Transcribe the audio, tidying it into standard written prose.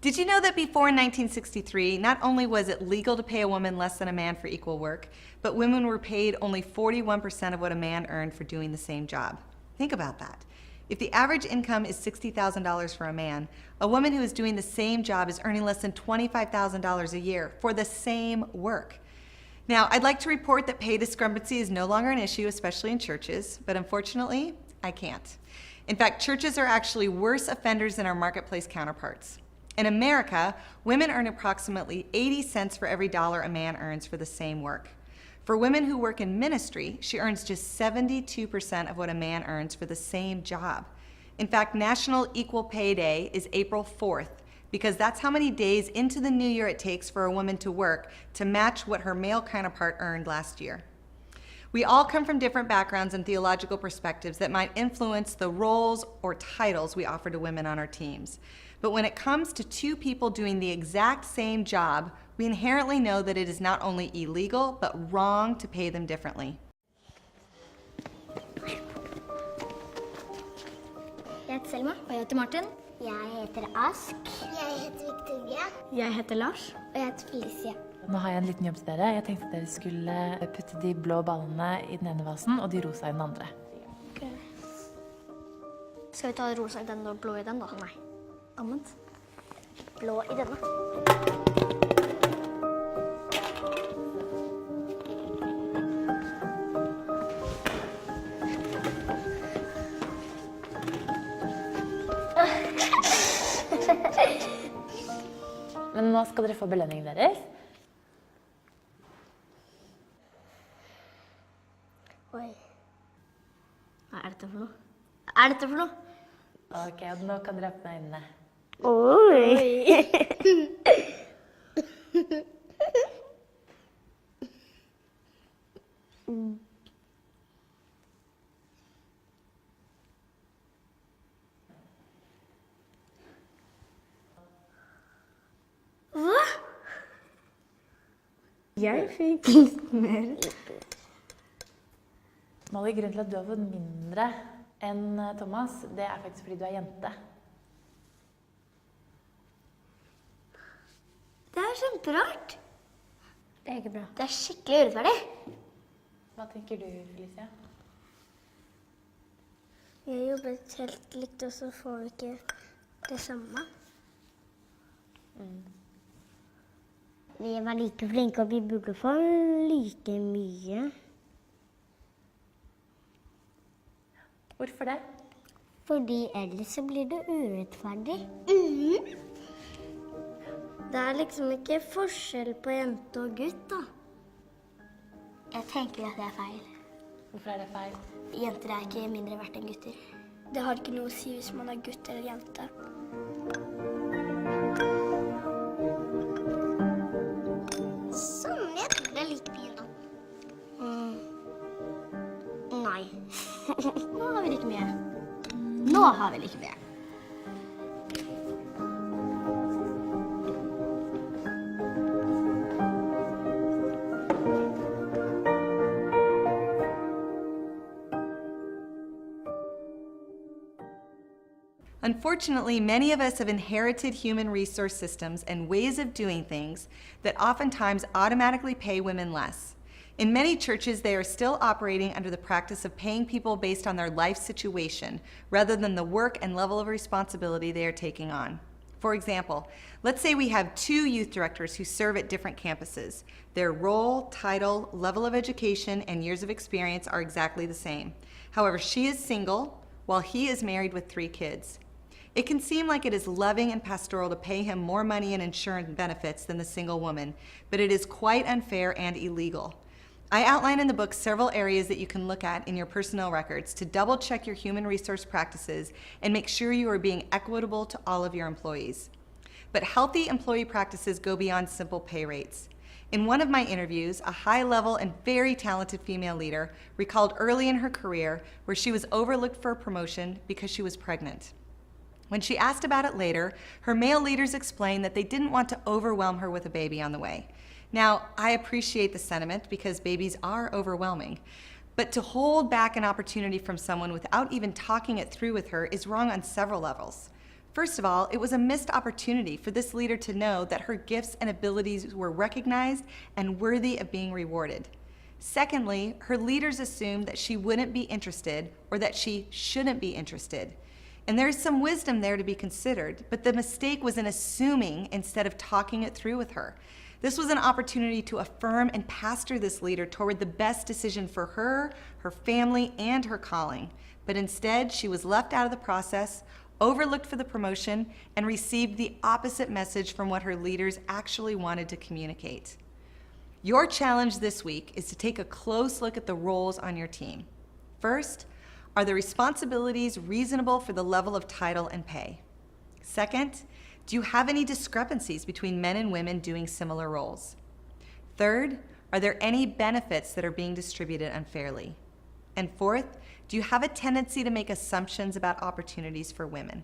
Did you know that before 1963, not only was it legal to pay a woman less than a man for equal work, but women were paid only 41% of what a man earned for doing the same job? Think about that. If the average income is $60,000 for a man, a woman who is doing the same job is earning less than $25,000 a year for the same work. Now, I'd like to report that pay discrepancy is no longer an issue, especially in churches, but unfortunately, I can't. In fact, churches are actually worse offenders than our marketplace counterparts. In America, women earn approximately 80 cents for every dollar a man earns for the same work. For women who work in ministry, she earns just 72% of what a man earns for the same job. In fact, National Equal Pay Day is April 4th, because that's how many days into the new year it takes for a woman to work to match what her male counterpart earned last year. We all come from different backgrounds and theological perspectives that might influence the roles or titles we offer to women on our teams. But when it comes to two people doing the exact same job, we inherently know that it is not only illegal, but wrong to pay them differently. Jeg heter Selma. Og jeg heter Martin. Jeg heter Ask. Jeg heter Victoria. Jeg heter Lars. Og jeg heter Felicia. Nå har jeg en liten jobb til dere. Jeg tenkte at dere skulle putte de blå ballene i den ene vasen, og de rosa i den andre. Okay. Skal vi ta rosa i den og blå i den da? Nei. Annet. Blå i denne. Men nå skal dere få belønningen deres. Oi. Hva er dette for noe? Hva er dette for noe? Ok, og nå kan dere åpne øynene. Oi. Hva? Jeg fikk litt mer. Molly, grunnen til at du har fått mindre enn Thomas, det er faktisk fordi du er jente. Det er kjemperart. Det er ikke bra. Det er skikkelig urettferdig. Hva tenker du, Felicia? Jeg jobbet helt likt, og så får vi ikke det samme. Vi var like flinke, og vi burde få like mye. Hvorfor det? Fordi ellers så blir det urettferdig. Det er liksom ikke forskjell på jente og gutt, da. Jeg tenker at det er feil. Hvorfor er det feil? Jenter er ikke mindre verdt enn gutter. Det har ikke noe å si hvis man er gutt eller jente. Sånn, jeg tror det er like fint da. Nei. Nå har vi like mye. Nå har vi like mye. Unfortunately, many of us have inherited human resource systems and ways of doing things that oftentimes automatically pay women less. In many churches, they are still operating under the practice of paying people based on their life situation, rather than the work and level of responsibility they are taking on. For example, let's say we have two youth directors who serve at different campuses. Their role, title, level of education, and years of experience are exactly the same. However, she is single, while he is married with 3 kids. It can seem like it is loving and pastoral to pay him more money in insurance benefits than the single woman, but it is quite unfair and illegal. I outline in the book several areas that you can look at in your personnel records to double check your human resource practices and make sure you are being equitable to all of your employees. But healthy employee practices go beyond simple pay rates. In one of my interviews, a high-level and very talented female leader recalled early in her career where she was overlooked for a promotion because she was pregnant. When she asked about it later, her male leaders explained that they didn't want to overwhelm her with a baby on the way. Now, I appreciate the sentiment because babies are overwhelming, but to hold back an opportunity from someone without even talking it through with her is wrong on several levels. First of all, it was a missed opportunity for this leader to know that her gifts and abilities were recognized and worthy of being rewarded. Secondly, her leaders assumed that she wouldn't be interested or that she shouldn't be interested. And there is some wisdom there to be considered, but the mistake was in assuming instead of talking it through with her. This was an opportunity to affirm and pastor this leader toward the best decision for her, her family, and her calling. But instead, she was left out of the process, overlooked for the promotion, and received the opposite message from what her leaders actually wanted to communicate. Your challenge this week is to take a close look at the roles on your team. First, are the responsibilities reasonable for the level of title and pay? Second, do you have any discrepancies between men and women doing similar roles? Third, are there any benefits that are being distributed unfairly? And fourth, do you have a tendency to make assumptions about opportunities for women?